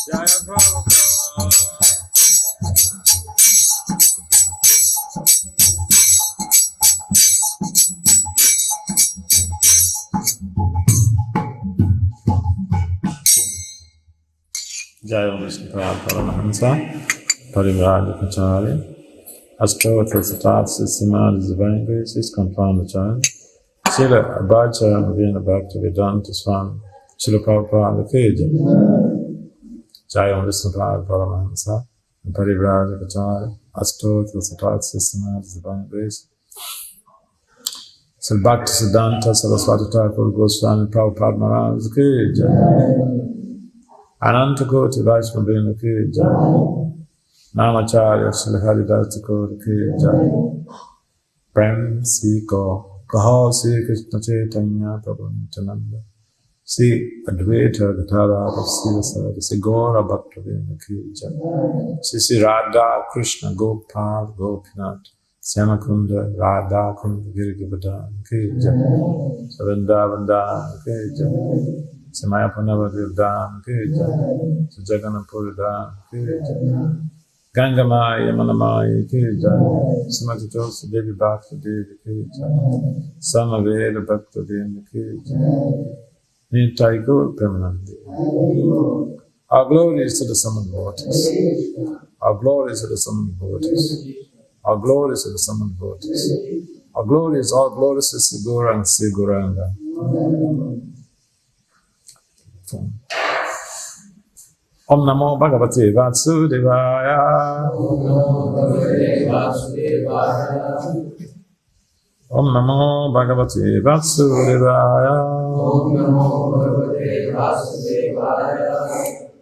Jaya Prabhupada. Jaya Vishnu Paramahansa, Parivraja Kacharya, Ashtotra Satat Sissimadhi Divine Graces, Confound Child, Srila Abhaja Navina Bhakti Vedanta Swami, Srila Prabhupada Keja, Jaya Vishnu Paramahansa, Parivraja Kacharya, Ashtotra Satat Sissimadhi Divine Graces, Srila Bhakti Siddhanta Saraswati Thakur Goswami Prabhupada Maharaj Keja, Ananta Koti Vaishnavina Ki Jai, Namacharya Shri Haridas Thakur Ki Jai, Prem Siko, Kaho Sri Krishna Chaitanya Prabhu Nityananda, Sri Advaita Gatara Vasivasari, Sri Gora Bhaktavina Ki Jai, Sri Radha Krishna Gopal Gopinath, Syamakunda Radha Kunda Girigivardhan Ki Jai, Savanda Vandana Ki Jai, Samaya Panavadivdhan Ki Jai, Sujaganapurdhan Ki Jai, Gangamaya Manamaya Ki Jai, Srimati Tulsi Devi Bhakti Devi Ki Jai, Samaveda Bhakta Devi Ki Jai, Nitai Gaur Premanandi. Our glory is to the summoned waters. Our glory is to the summoned waters. Our glory is to the summoned waters. Our glory is all glorious to Sri Gauranga, Sri Gauranga. Om Namo Bhagavate Vasudevaya. Om Namo Bhagavate Vasudevaya. Om Namo Bhagavate Vasudevaya. Om Namo Bhagavate Vasudevaya.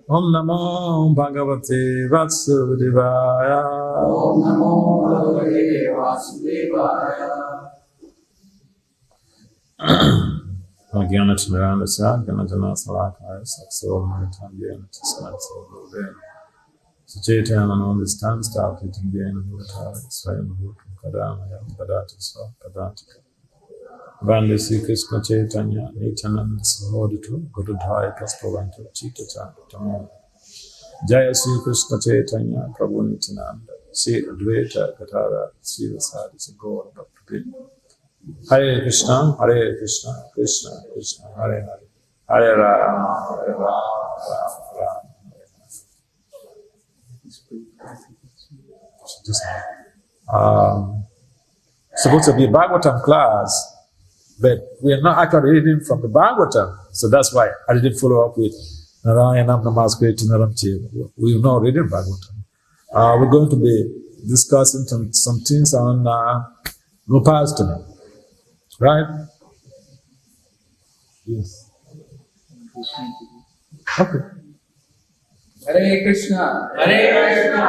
Om Namo Bhagavate Vasudevaya. Om Namo Bhagavate Vasudevaya. Gyana Chimirandasya, Gyana Jana Salakaya, Sakso Maritam Gyana Tismat Solovena. Suchaitana on this time started in Gyana Mulatara, Swayam Bhutam Kadamaya, Padata Swa, Padatika. Vande Sri Krishna Chaitanya, Nityananda Sahodatu, Gurudhaya Praspavantu, Chita Chandratama. Jaya Sri Krishna Chaitanya, Prabhu Nityananda, Sri Advaita Katara, Sri Vasadi, Sri Gaur Bhakti. Hare Krishna, Krishna Krishna, Hare Hare, Hare Rama, Hare Rama, Rama Rama, Hare Hare. Supposed to be a Bhagavatam class, but we are not actually reading from the Bhagavatam, so that's why I didn't follow up with Narayanam Namaskritam Naram Chiva. We are not reading Bhagavatam. We're going to be discussing some things on Gopastami. Right? Yes. Okay. Hare Krishna. Hare Krishna.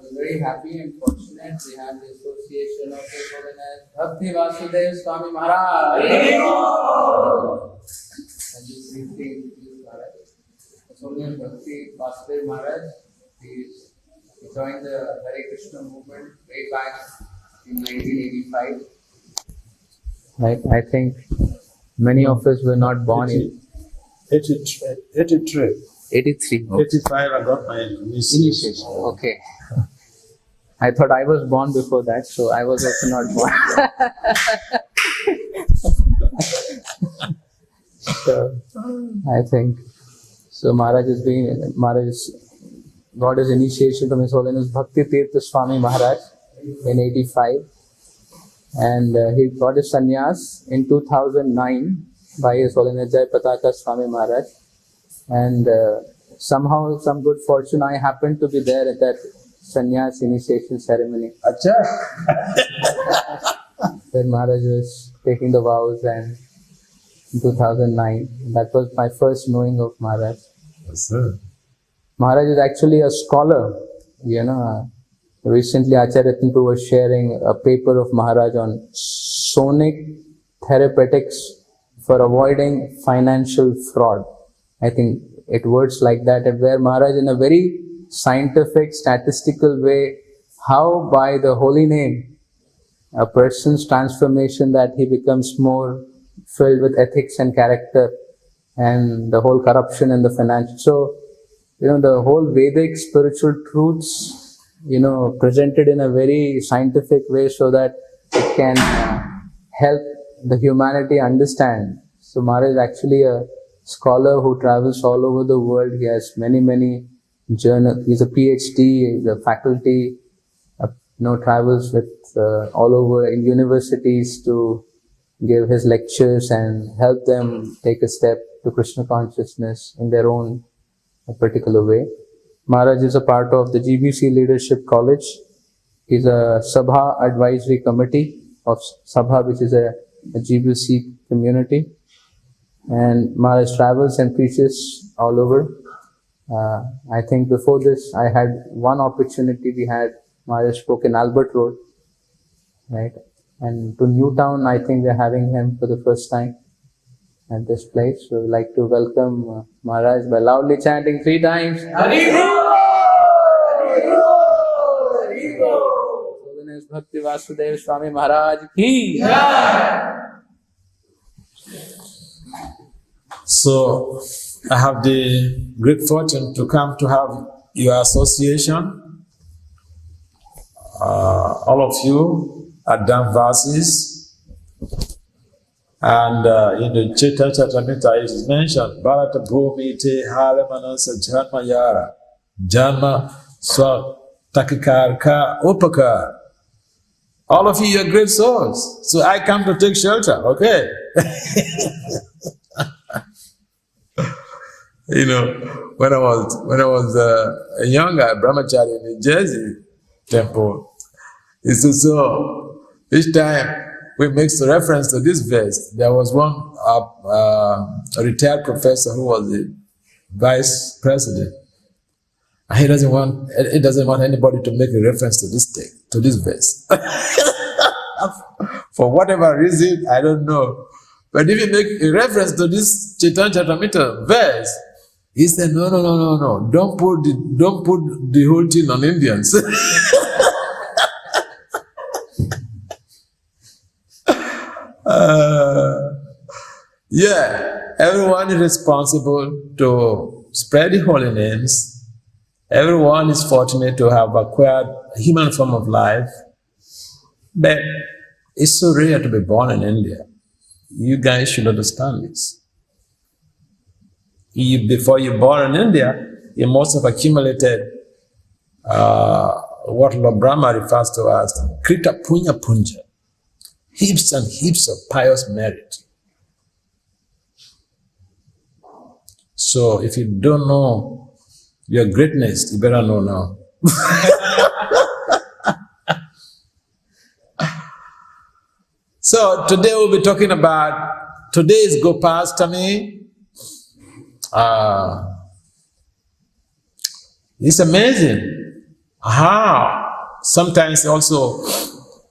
We're very happy and fortunate we have the association of His Holiness Bhakti Vasudeva Swami Maharaja. And this briefly introduce Maharaj. His Holiness Bhakti Vasudeva Maharaj. He joined the Hare Krishna movement way back in 1985. I think many of us were not born in 83. 83. Okay. 85, I got my initiation. Okay. I thought I was born before that, so I was also not born. So, I think, so Maharaj got his initiation from His Holiness Bhakti Vasudeva Maharaj in 85. And he got his sannyas in 2009 by His Holiness Jai Pataka Swami Maharaj. And somehow, some good fortune, I happened to be there at that sannyas initiation ceremony. Acha. Where Maharaj was taking the vows, and in 2009, that was my first knowing of Maharaj. Yes, sir. Maharaj is actually a scholar, Recently, Acharya Tinpu was sharing a paper of Maharaj on sonic therapeutics for avoiding financial fraud. I think it words like that, where Maharaj in a very scientific, statistical way, how by the holy name, a person's transformation, that he becomes more filled with ethics and character, and the whole corruption and the financial. So, the whole Vedic spiritual truths, presented in a very scientific way so that it can help the humanity understand. So Maharaj is actually a scholar who travels all over the world. He has many journals. He's a PhD, he's a faculty, travels with all over in universities to give his lectures and help them take a step to Krishna consciousness in their own particular way. Maharaj is a part of the GBC Leadership College. He's a Sabha Advisory Committee of Sabha, which is a GBC community. And Maharaj travels and preaches all over. I think before this, I had one opportunity. Maharaj spoke in Albert Road, right? And to Newtown, I think we're having him for the first time at this place. So we'd like to welcome Maharaj by loudly chanting 3 times. Holiness Bhakti Vasudeva Swami Maharaj ki. So I have the great fortune to come to have your association. All of you are Dhamvasis, and in the Chitta Chatamita it is mentioned Bharata Bhumi Te Halamanasa Janma Yara Janma Swa Takikarka Upaka. All of you are great souls, so I come to take shelter, okay? When I was a younger brahmachari in New Jersey temple, it's so each time we make a reference to this verse. There was one a retired professor who was the vice president. He doesn't want anybody to make a reference to this verse. For whatever reason, I don't know. But if you make a reference to this Chaitanya Charitamrita verse, he said, no, don't put the whole thing on Indians. Everyone is responsible to spread the holiness. Everyone is fortunate to have acquired a human form of life. But it's so rare to be born in India. You guys should understand this. Before you're born in India, you must have accumulated what Lord Brahma refers to as Krita Punya Punja, heaps and heaps of pious merit. So if you don't know your greatness, you better know now. So today we'll be talking about, today is Gopastami. It's amazing how sometimes also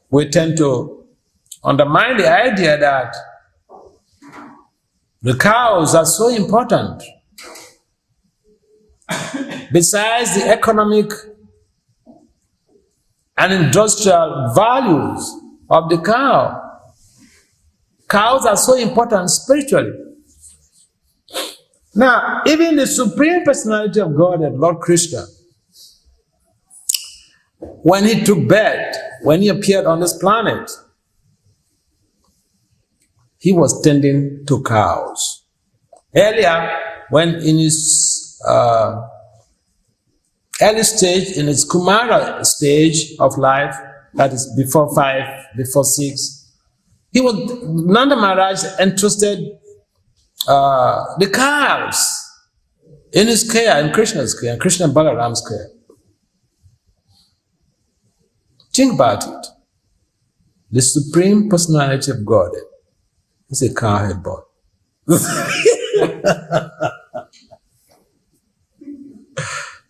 we tend to undermine the idea that the cows are so important. Besides the economic and industrial values of the cow, cows are so important spiritually. Now, even the Supreme Personality of Godhead, Lord Krishna, when he took birth, when he appeared on this planet, he was tending to cows. Earlier, when in his early stage, in his Kumara stage of life, that is before 5, before 6, Nanda Maharaj entrusted the cows in his care, in Krishna's care, in Krishna and Balaram's care. Think about it. The Supreme Personality of Godhead is a cowhead boy.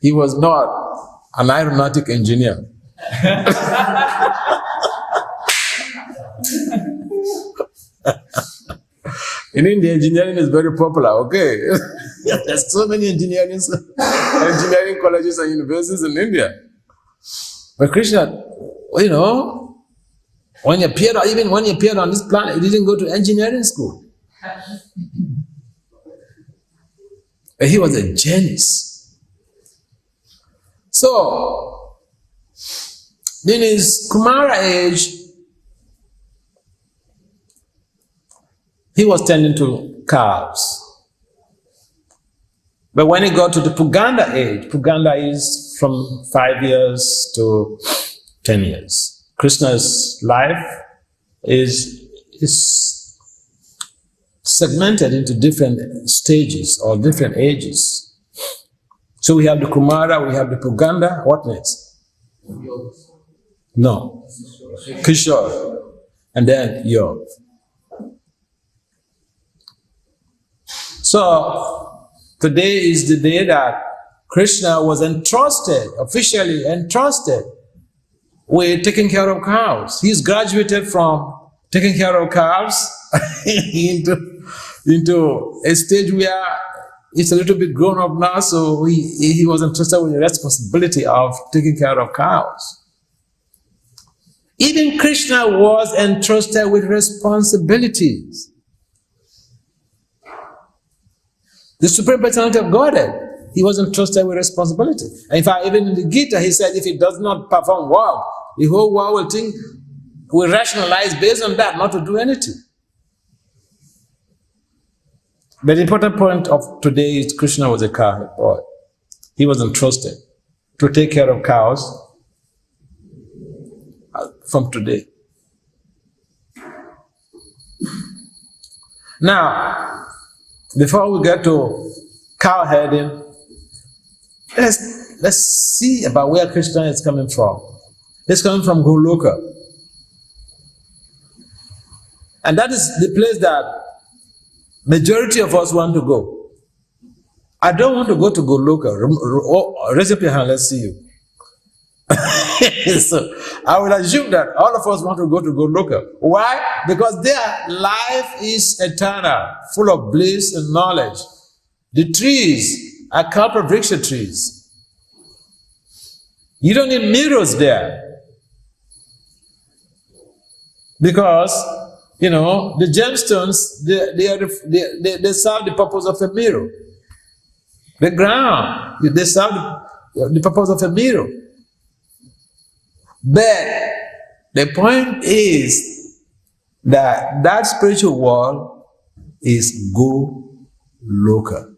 He was not an aeronautic engineer. In India, engineering is very popular, okay? There's so many engineering colleges and universities in India. But Krishna, when he appeared on this planet, he didn't go to engineering school. But he was a genius. So, in his Kumara age, he was tending to cows. But when he got to the Puganda age, Puganda is from 5 years to 10 years. Krishna's life is segmented into different stages or different ages. So we have the Kumara, we have the Puganda. What next? No. Kishore. And then Yog. So today is the day that Krishna was officially entrusted with taking care of cows. He's graduated from taking care of cows into a stage where it's a little bit grown up now, so he was entrusted with the responsibility of taking care of cows. Even Krishna was entrusted with responsibilities. The Supreme Personality of Godhead, he was entrusted with responsibility. And in fact, even in the Gita, he said if he does not perform well, the whole world will rationalize based on that, not to do anything. But the important point of today is Krishna was a cowherd boy. He was entrusted to take care of cows from today. Now, before we get to cow herding, let's see about where Krishna is coming from. He's coming from Goloka. And that is the place that majority of us want to go. I don't want to go to Goloka. Raise up your hand, let's see you. So I will assume that all of us want to go to Goloka. Why? Because their life is eternal, full of bliss and knowledge. The trees are Kalpa-vriksha trees. You don't need mirrors there. Because, you know, the gemstones, they serve the purpose of a mirror. The ground, they serve the purpose of a mirror. But the point is that that spiritual world is Goloka.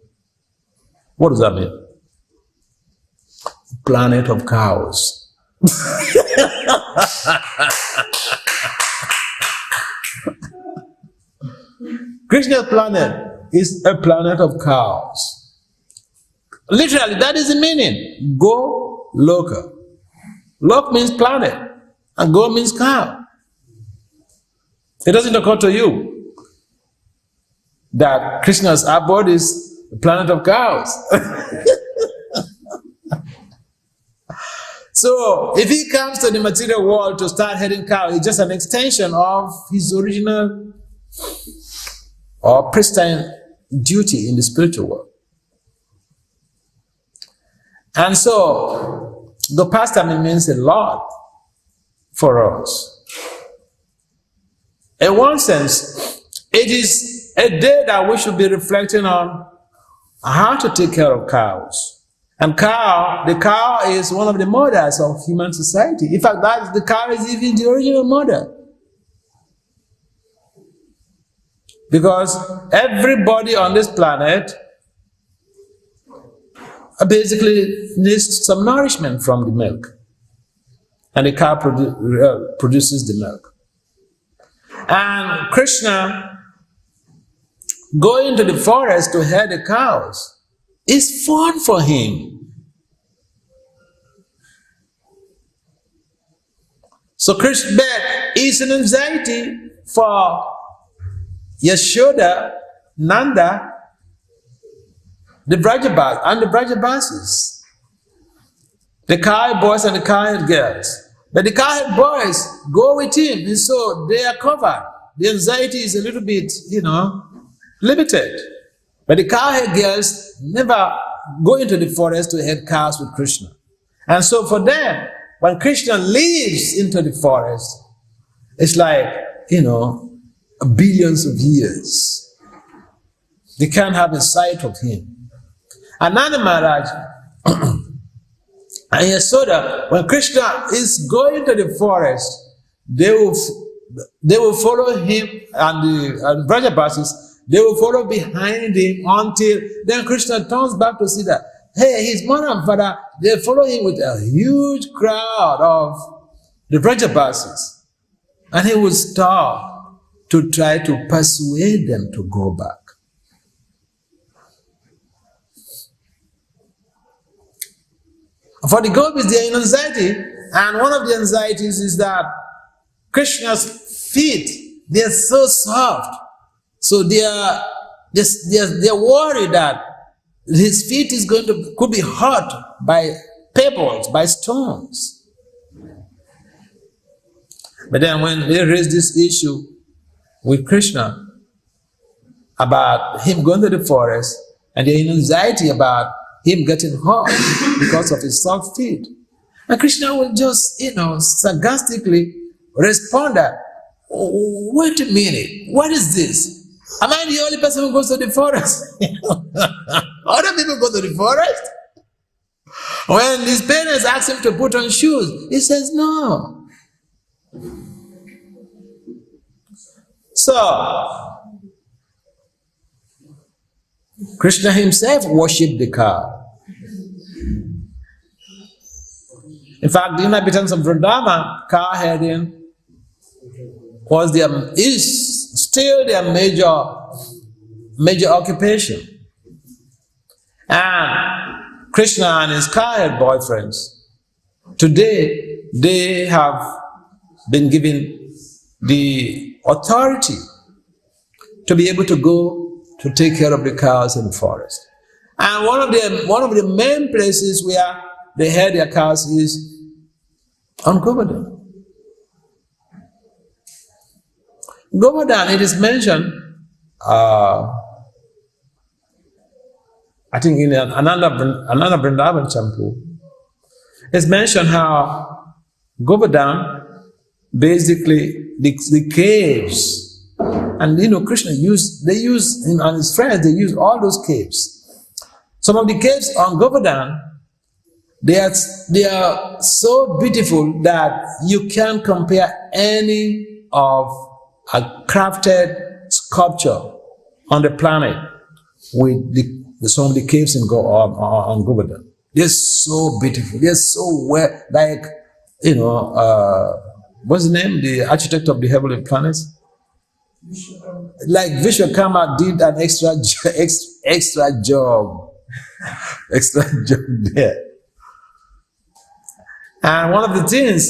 What does that mean? Planet of cows. Krishna's planet is a planet of cows. Literally, that is the meaning. Goloka. Lok means planet, and Go means cow. It doesn't occur to you that Krishna's abode is the planet of cows. So, if he comes to the material world to start herding cows, it's just an extension of his original or pristine duty in the spiritual world. And so, Gopastami means a lot for us. In one sense, it is a day that we should be reflecting on how to take care of cows. And the cow is one of the mothers of human society. In fact, the cow is even the original mother. Because everybody on this planet basically needs some nourishment from the milk. And the cow produces the milk. And Krishna going to the forest to herd the cows is fun for him. So Krishna is an anxiety for Yashoda, Nanda, the Brajabas and the Brajabasis, the cowherd boys and the cowherd girls. But the cowherd boys go with him, and so they are covered. The anxiety is a little bit, limited. But the cowherd girls never go into the forest to herd cows with Krishna. And so for them, when Krishna leaves into the forest, it's like, billions of years. They can't have a sight of him. Ananda Maharaj and Yasoda, when Krishna is going to the forest, they will follow him, and the Brajabasis, they will follow behind him until then Krishna turns back to see that, hey, his mother and father, they follow him with a huge crowd of the Brajabasis. And he will stop to try to persuade them to go back. For the gopis, they are in anxiety, and one of the anxieties is that Krishna's feet, they are so soft, so they're worried that his feet could be hurt by pebbles, by stones. But then when they raise this issue with Krishna about him going to the forest, and they're in anxiety about him getting hurt because of his soft feet, and Krishna will just, sarcastically respond that, wait a minute, what is this? Am I the only person who goes to the forest? Other people go to the forest. When his parents ask him to put on shoes, he says no. So, Krishna himself worshipped the cow. In fact, the inhabitants of Vrindavan, cow herding is still their major occupation. And Krishna and his cowherd boyfriends, today they have been given the authority to be able to go to take care of the cows in the forest. And one of the main places where they herd their cows is on Govardhan. Govardhan, it is mentioned, I think in another Vrindavan Champu, it's mentioned how Govardhan, basically the caves, and Krishna him and his friends, they use all those caves. Some of the caves on Govardhan, they are so beautiful that you can't compare any of a crafted sculpture on the planet with some of the caves on Govardhan. They're so beautiful. They're so well, like, what's the name? The architect of the heavenly planets? Like Vishwakarma did an extra job. Extra job there. And one of the things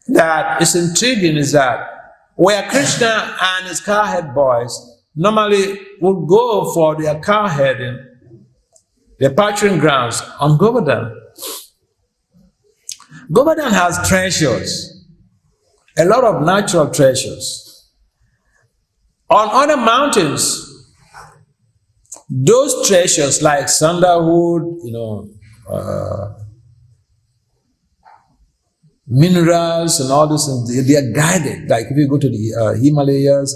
that is intriguing is that where Krishna and his cowherd boys normally would go for their cow herding, their pasturing grounds on Govardhan. Govardhan has treasures, a lot of natural treasures. On other mountains, those treasures like sandalwood, minerals and all those things, they are guided. Like if you go to the Himalayas,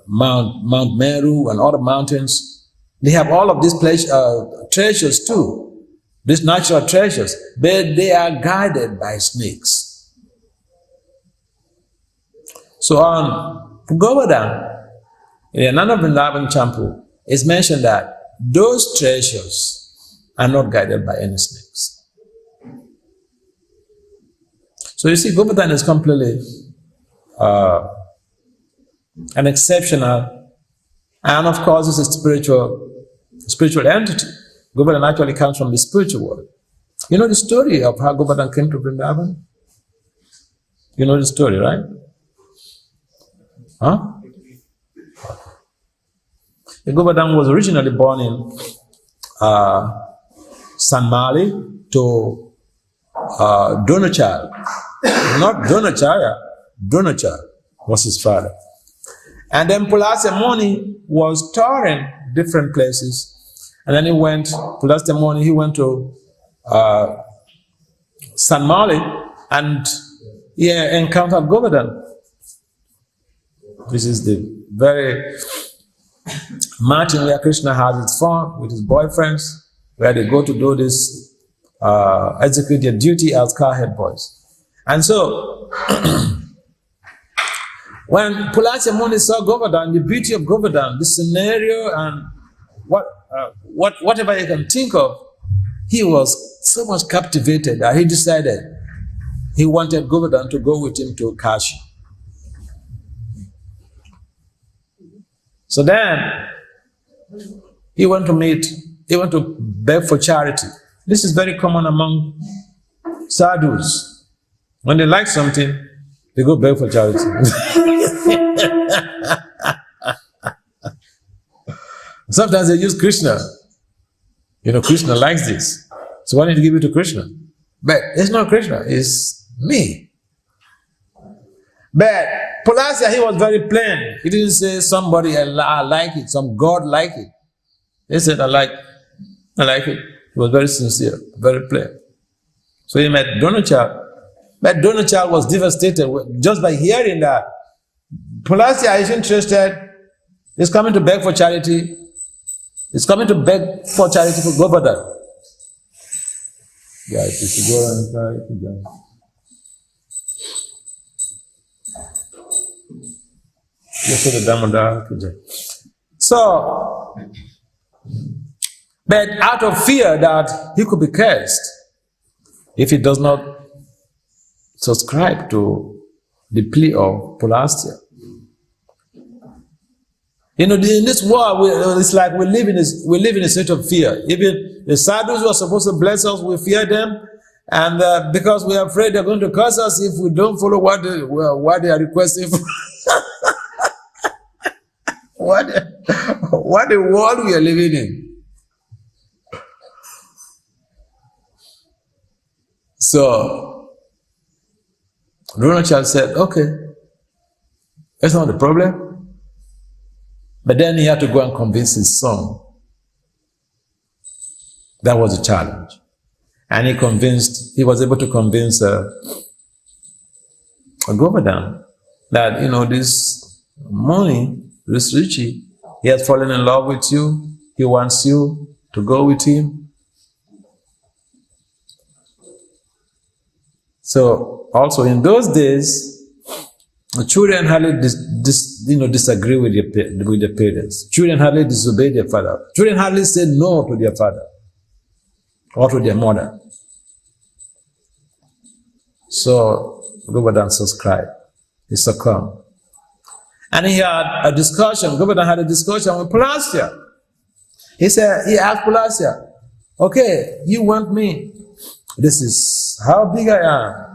Mount Meru and other mountains, they have all of these treasures too, these natural treasures, but they are guided by snakes. So on Govardhan, in another Vrindavan Champu, it's mentioned that those treasures are not guided by any snakes. So you see, Govardhan is completely an exceptional, and of course it's a spiritual entity. Govardhan actually comes from the spiritual world. You know the story of how Govardhan came to Vrindavan? You know the story, right? Huh? Govardhan was originally born in Sanmali to Dronacharya. Not Dronacharya, Dronacharya was his father. And then Pulasya Muni was touring different places. And then Pulasya Muni, he went to Sanmali and he encountered Govardhan. This is the very mountain where Krishna has his fun with his boyfriends, where they go to do this, execute their duty as cowhead boys. And so, when Pulasya Muni saw Govardhan, the beauty of Govardhan, the scenario and whatever you can think of, he was so much captivated that he decided he wanted Govardhan to go with him to Kashi. So then, he went to beg for charity. This is very common among sadhus. When they like something, they go beg for charity. Sometimes they use Krishna. You know, Krishna likes this. So why don't you give it to Krishna? But it's not Krishna, it's me. But Pulasya, he was very plain. He didn't say somebody I like it, some God like it. He said, I like it. He was very sincere, very plain. So he met Dronachal. But Dronachal was devastated just by hearing that Pulasya is interested, he's coming to beg for charity. He's coming to beg for charity for Govardhan. So, but out of fear that he could be cursed if he does not subscribe to the plea of Pulasya. You know, in this world, it's like we live in a state of fear. Even the sadhus who are supposed to bless us, we fear them, and because we are afraid they're going to curse us if we don't follow what they are requesting for. what the world we are living in. So, Dronachal said, okay, that's not the problem. But then he had to go and convince his son. That was the challenge. And he was able to convince Govardhan that, you know, this Muni, this Rishi, he has fallen in love with you. He wants you to go with him. So, also in those days, the children hardly disagree with their parents. Children hardly disobey their father. Children hardly say no to their father or to their mother. So Govardhan subscribed. He succumbed. And he had a discussion. Govardhan had a discussion with Pulasya. He asked Pulasya, okay, you want me. This is how big I am.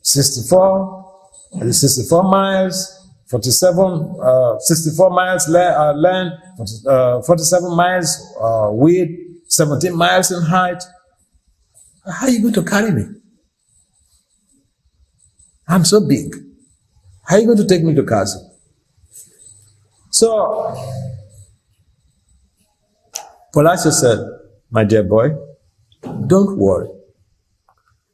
64 miles, 64 miles land, 47 miles width, 17 miles in height. How are you going to carry me? I'm so big. How are you going to take me to Kashi? So, Pulasya said, my dear boy, don't worry.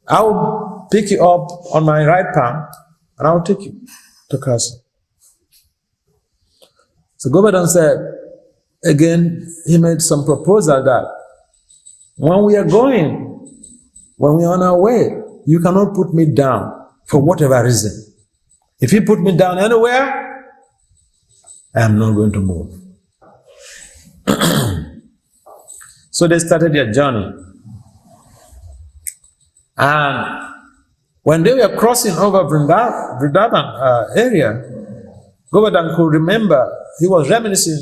I'll pick you up on my right palm and I'll take you to Kashi. So Govardhan said, again, he made some proposal that when we are on our way, you cannot put me down for whatever reason. If you put me down anywhere, I am not going to move. So they started their journey. And when they were crossing over Vrindavan area, Govardhan could remember, he was reminiscing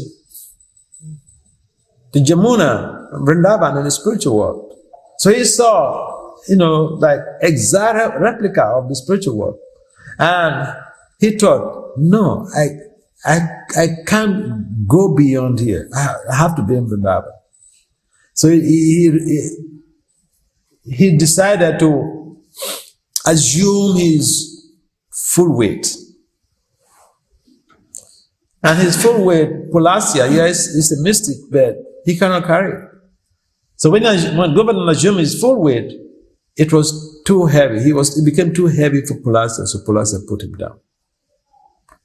the Jamuna, Vrindavan in the spiritual world. So he saw, like exact replica of the spiritual world. And he thought, no, I can't go beyond here. I have to be in Vrindavan. So he decided to assume his full weight. And his full weight, Pulasya, yes, is a mystic, but he cannot carry it. So when Govardhan assumed his full weight, it was too heavy. It became too heavy for Pulasya, so Pulasya put him down.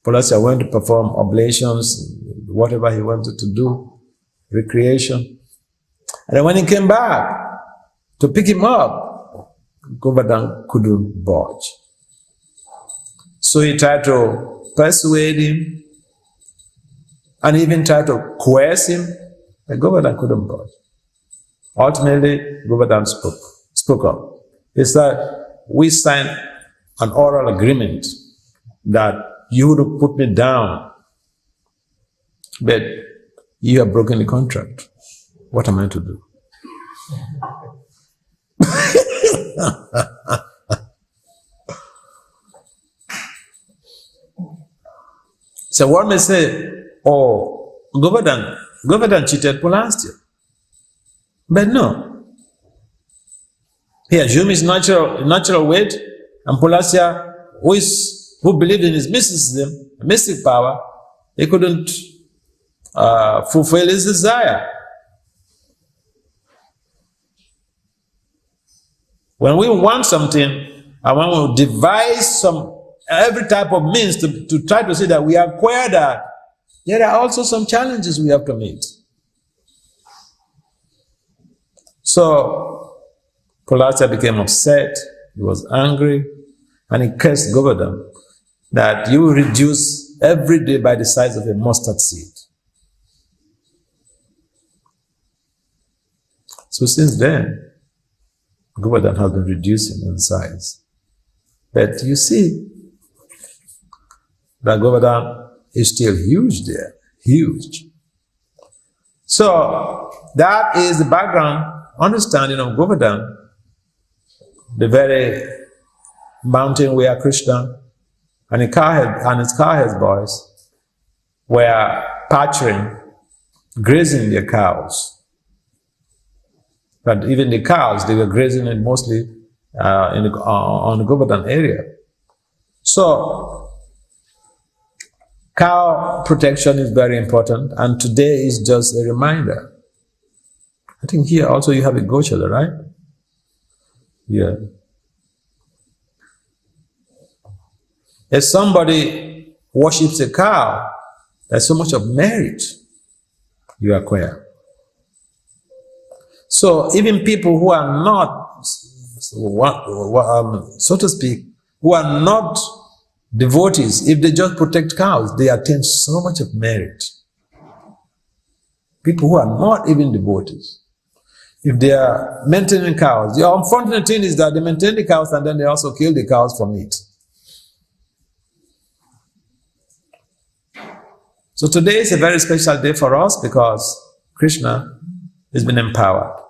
Pulasya went to perform oblations, whatever he wanted to do, recreation. And then when he came back to pick him up, Govardhan couldn't budge. So he tried to persuade him and even tried to coerce him, but Govardhan couldn't budge. Ultimately, Govardhan spoke up. He said, we signed an oral agreement that you would put me down, but you have broken the contract. What am I to do? So one may say, oh, Govardhan cheated Pulastia. But no. He assumed his natural weight, and Pulastia, who believed in his mysticism, mystic power, he couldn't fulfill his desire. When we want something, and when we devise every type of means to try to say that we acquire that, there are also some challenges we have to meet. So Pulastia became upset, he was angry, and he cursed Govardhan that you will reduce every day by the size of a mustard seed. So since then, Govardhan has been reducing in size. But you see that Govardhan is still huge there, huge. So that is the background understanding of Govardhan, the very mountain where Krishna and his cowhead boys were pasturing, grazing their cows. But even the cows, they were grazing it mostly on the Govardhan area. So cow protection is very important, and today is just a reminder. I think here also you have a Goshala, right? Yeah. If somebody worships a cow, there's so much of merit you acquire. So even people who are not, so to speak, who are not devotees, if they just protect cows, they attain so much of merit. People who are not even devotees, if they are maintaining cows, the unfortunate thing is that they maintain the cows and then they also kill the cows for meat. So today is a very special day for us because Krishna has been empowered.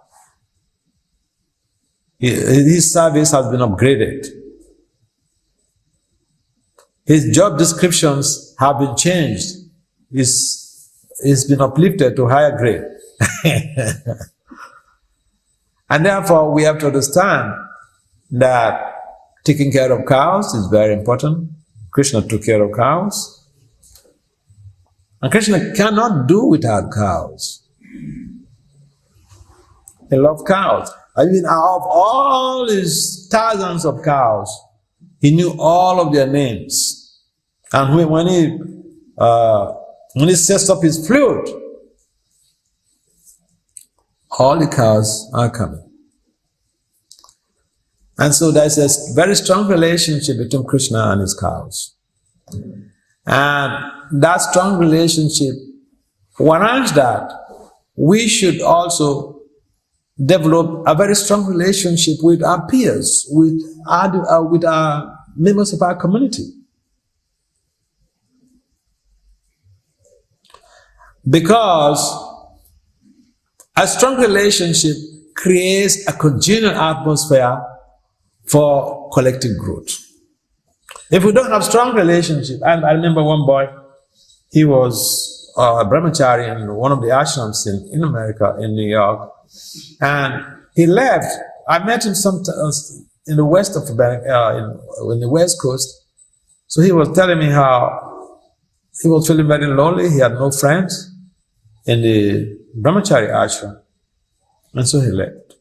His service has been upgraded. His job descriptions have been changed. He's been uplifted to higher grade. And therefore, we have to understand that taking care of cows is very important. Krishna took care of cows. And Krishna cannot do without cows. He loved cows. I mean, out of all his thousands of cows, he knew all of their names. And when he sets up his flute, all the cows are coming. And so there's a very strong relationship between Krishna and his cows. And that strong relationship warrants that we should also develop a very strong relationship with our peers, with our members of our community. Because a strong relationship creates a congenial atmosphere for collective growth. If we don't have strong relationship, and I remember one boy, he was a brahmachari in one of the ashrams in America, in New York, and he left. I met him in the west of America, in the West Coast. So he was telling me how he was feeling very lonely. He had no friends in the brahmachari ashram, and so he left.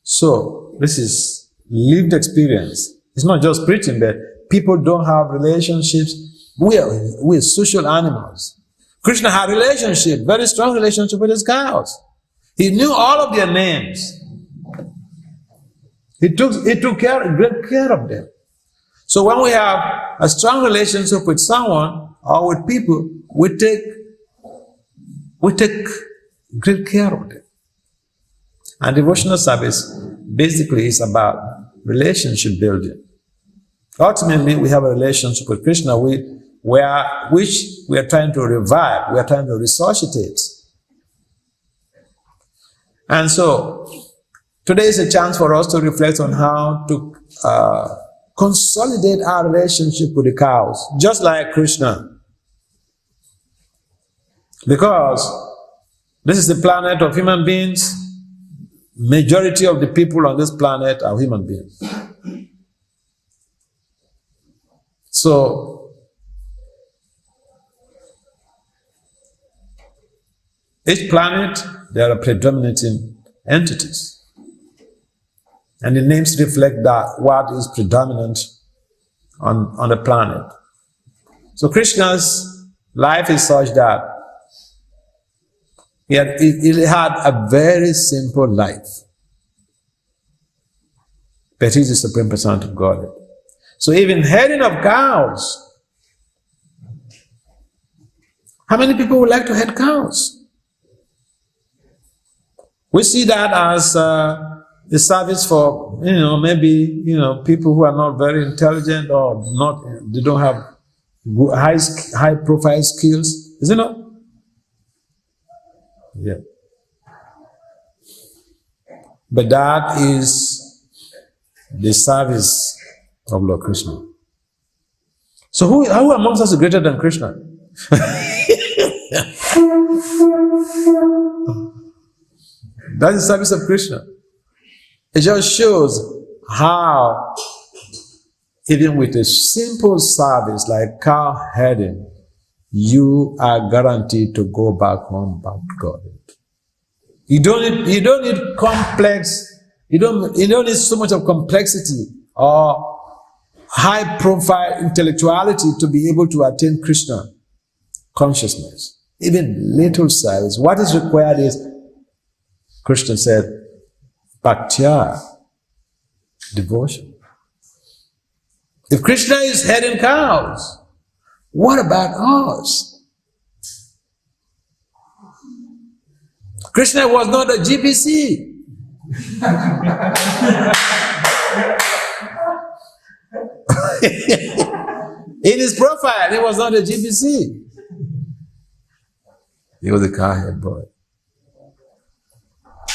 So this is lived experience. It's not just preaching, but people don't have relationships. We are social animals. Krishna had relationship, very strong relationship with his cows. He knew all of their names. He took great care of them. So when we have a strong relationship with someone or with people, we take great care of them. And devotional service basically is about relationship building. Ultimately, we have a relationship with Krishna which we are trying to revive, we are trying to resuscitate. And so, today is a chance for us to reflect on how to consolidate our relationship with the cows, just like Krishna. Because this is the planet of human beings. Majority of the people on this planet are human beings. So, each planet, there are predominating entities. And the names reflect that what is predominant on the planet. So Krishna's life is such that he had a very simple life. But he's the Supreme Personality of Godhead. So even herding of cows, how many people would like to herd cows? We see that as the service for, maybe, people who are not very intelligent or they don't have high profile skills, is it not? Yeah. But that is the service of Lord Krishna. So who amongst us is greater than Krishna? That's the service of Krishna. It just shows how, even with a simple service like cow herding, you are guaranteed to go back home, back to God. You don't need complex. You don't need so much of complexity or high-profile intellectuality to be able to attain Krishna consciousness. Even little service. What is required is, Krishna said, bhaktya, devotion. If Krishna is herding cows, what about us? Krishna was not a GPC. In his profile, he was not a GPC. He was a cowherd boy.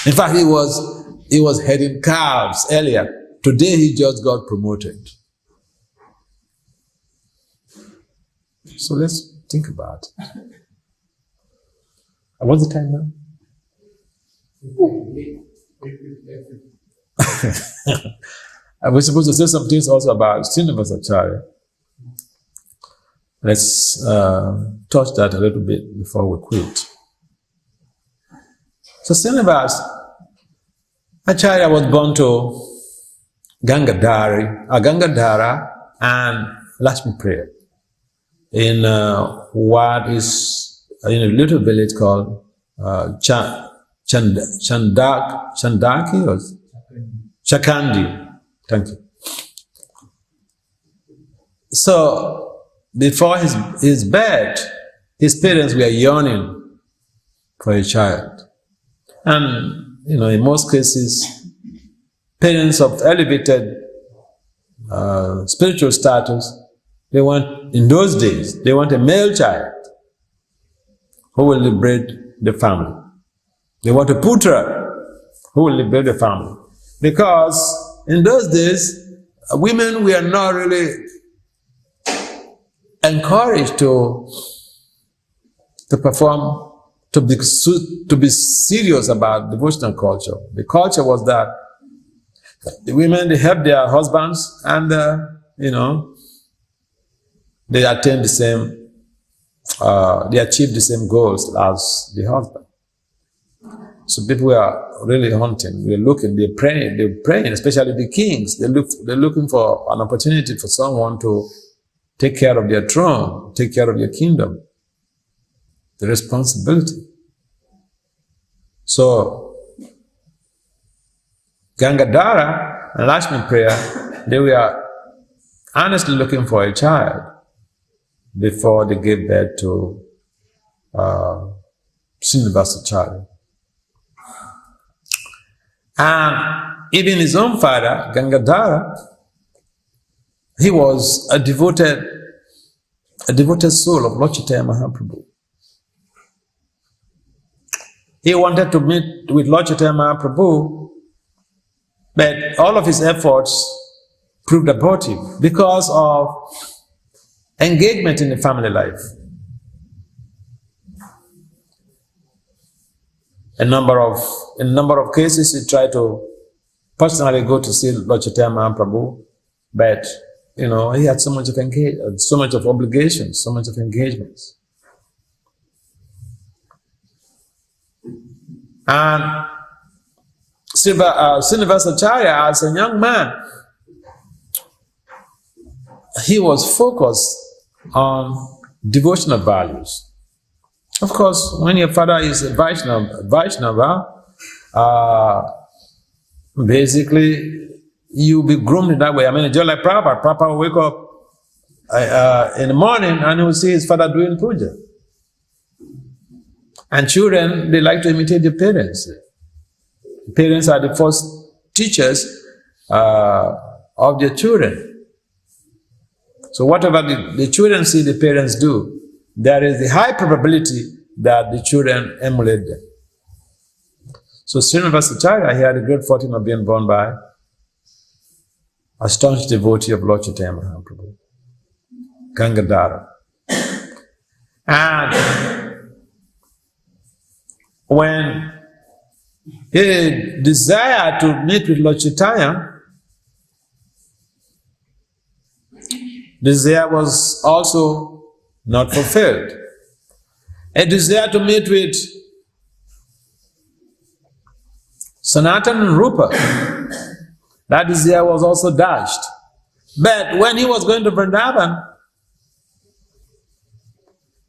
In fact, he was herding calves earlier. Today, he just got promoted. So let's think about it. What's the time now? I was supposed to say some things also about Srinivasa Acharya. Let's touch that a little bit before we quit. So Srinivasa Acharya was born to Gangadhara and Lakshmi Priya in what is in a little village called Chandaki or Chakandi. Thank you. So before his birth, his parents were yearning for a child. And in most cases, parents of elevated spiritual status, in those days, they want a male child who will liberate the family. They want a putra who will liberate the family. Because in those days, women were not really encouraged to perform, to be serious about devotional culture. The culture was that the women, they help their husbands and, they attain the same, they achieve the same goals as the husband. So people were really hunting, they're looking, they're praying, especially the kings. They're looking for an opportunity for someone to take care of their throne, take care of their kingdom, the responsibility. So, Gangadhara and Lakshmi Priya, they were honestly looking for a child before they gave birth to Srinivasacharya. And even his own father, Gangadhara, he was a devoted soul of Lord Chaitanya Mahaprabhu. He wanted to meet with Lord Chaitanya Mahaprabhu, but all of his efforts proved abortive because of engagement in the family life. In a number of cases, he tried to personally go to see Lord Chaitanya Mahaprabhu, but he had so much of obligations, so much of engagements. And Srinivasacharya, as a young man, he was focused on devotional values. Of course, when your father is a Vaishnava, basically you'll be groomed in that way. I mean, just like Prabhupada. Prabhupada will wake up in the morning and he will see his father doing puja. And children, they like to imitate their parents. Parents are the first teachers of their children. So whatever the children see the parents do, there is a high probability that the children emulate them. So Srinivasacharya, he had the great fortune of being born by a staunch devotee of Lord Chaitanya Mahaprabhu, Gangadhara. And when he desired to meet with Lord Chaitanya, desire was also not fulfilled. A desire to meet with Sanatana and Rupa, that desire was also dashed. But when he was going to Vrindavan,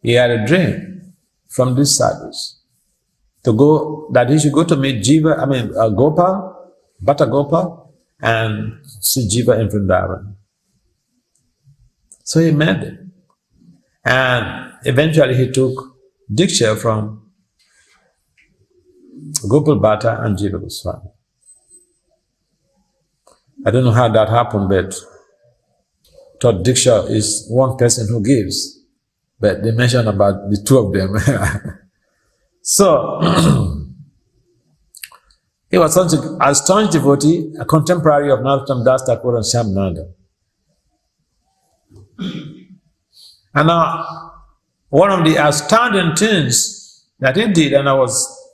he had a dream from these sadhus that he should go to meet Gopal, Bhatta Gopal, and see Jiva in Vrindavan. So he met them. And eventually he took Diksha from Gopal Bhatta and Jiva Goswami. I don't know how that happened, but thought Diksha is one person who gives, but they mention about the two of them. So, he was a staunch devotee, a contemporary of Narottam Das Thakur and Shyam Nanda. And now, one of the astounding things that he did, and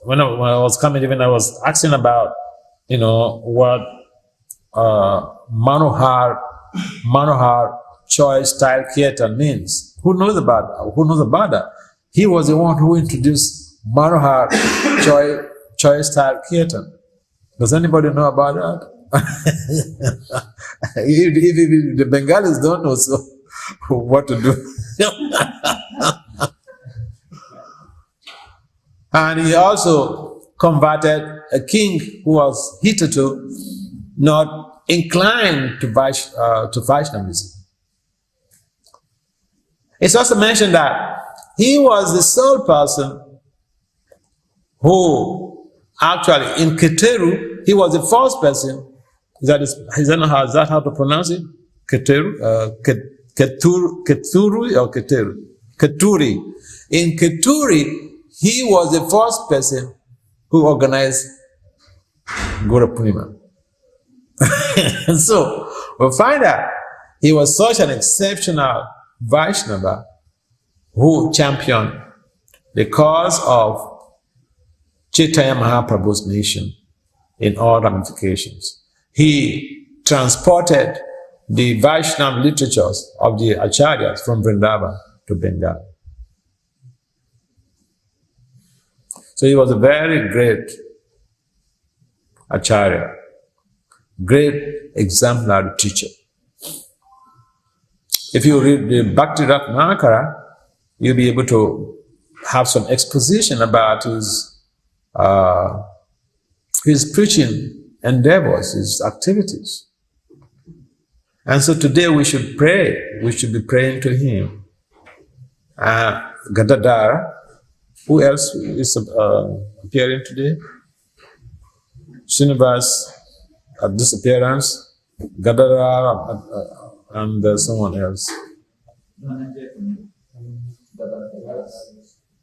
when I was coming, even I was asking about, what Manohar choice style kirtan means. Who knows about that? He was the one who introduced Manohar choice style kirtan. Does anybody know about that? If the Bengalis don't know, so what to do? And he also converted a king who was hitherto not inclined to Vaishnavism. It's also mentioned that he was the sole person who actually, in Keteru, he was the first person, is that how to pronounce it? Keteru? Keturi or Keteru? Keturi. In Keturi, he was the first person who organized Guru Purnima. So, we find that he was such an exceptional Vaishnava who championed the cause of Chaitanya Mahaprabhu's mission in all ramifications. He transported the Vaishnava literatures of the Acharyas from Vrindavan to Bengal. So he was a very great Acharya, great exemplary teacher. If you read the Bhakti Ratnakara, you'll be able to have some exposition about his preaching endeavors, his activities. And so today we should pray. We should be praying to him. Gadadhara, who else is appearing today? Srinivas at this appearance, Gadadhara and someone else.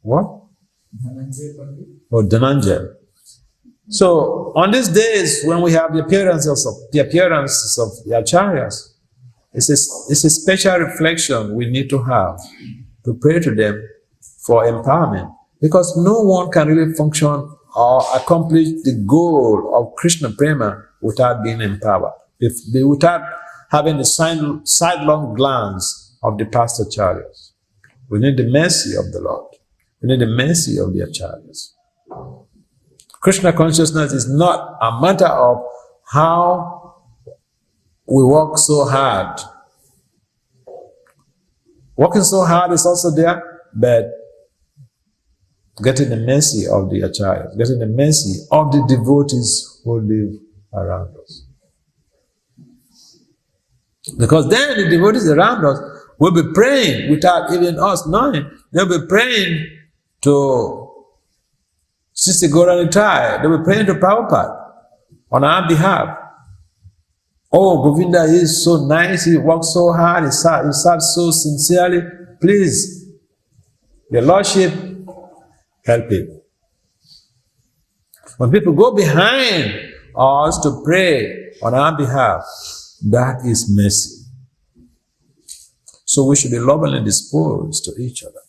What? Oh, Dhananjay. So on these days when we have the appearances of the acharyas, it's a special reflection we need to have to pray to them for empowerment, because no one can really function or accomplish the goal of Krishna Prema without being empowered, without having the sidelong glance of the past acharyas. We need the mercy of the Lord. We need the mercy of the acharyas. Krishna consciousness is not a matter of how we work so hard. Working so hard is also there, but getting the mercy of the acharyas, getting the mercy of the devotees who live around us. Because then the devotees around us will be praying without even us knowing. They'll be praying to Sister Gauranitai, they'll be praying to Prabhupada on our behalf. Oh, Govinda is so nice, he works so hard, he serves so sincerely. Please, your Lordship, help him. When people go behind us to pray on our behalf, that is mercy. So we should be lovingly disposed to each other,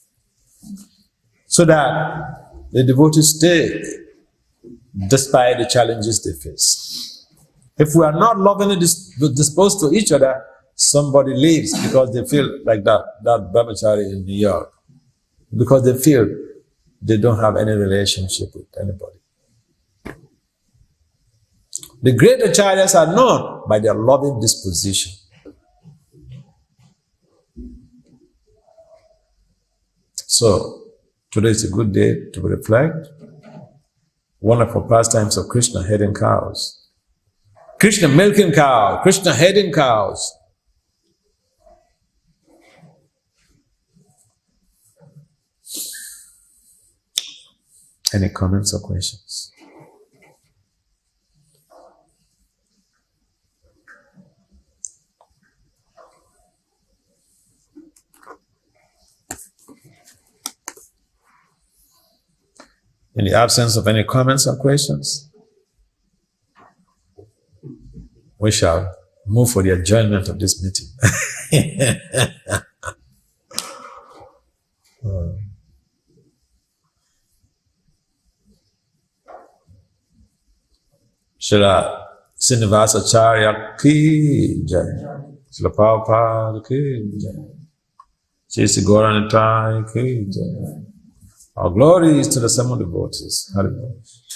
so that the devotees stay despite the challenges they face. If we are not lovingly disposed to each other, somebody leaves because they feel like that brahmachari in New York, because they feel they don't have any relationship with anybody. The great acharyas are known by their loving disposition. So, today is a good day to reflect. Wonderful pastimes of Krishna herding cows. Krishna milking cows. Krishna herding cows. Any comments or questions? In the absence of any comments or questions, we shall move for the adjournment of this meeting. Srila Srinivasa Acharya ki jai. Srila Prabhupada ki jai. Sri Gauranitai ki jai. Our glory is to the seven devotees. Hare Krishna.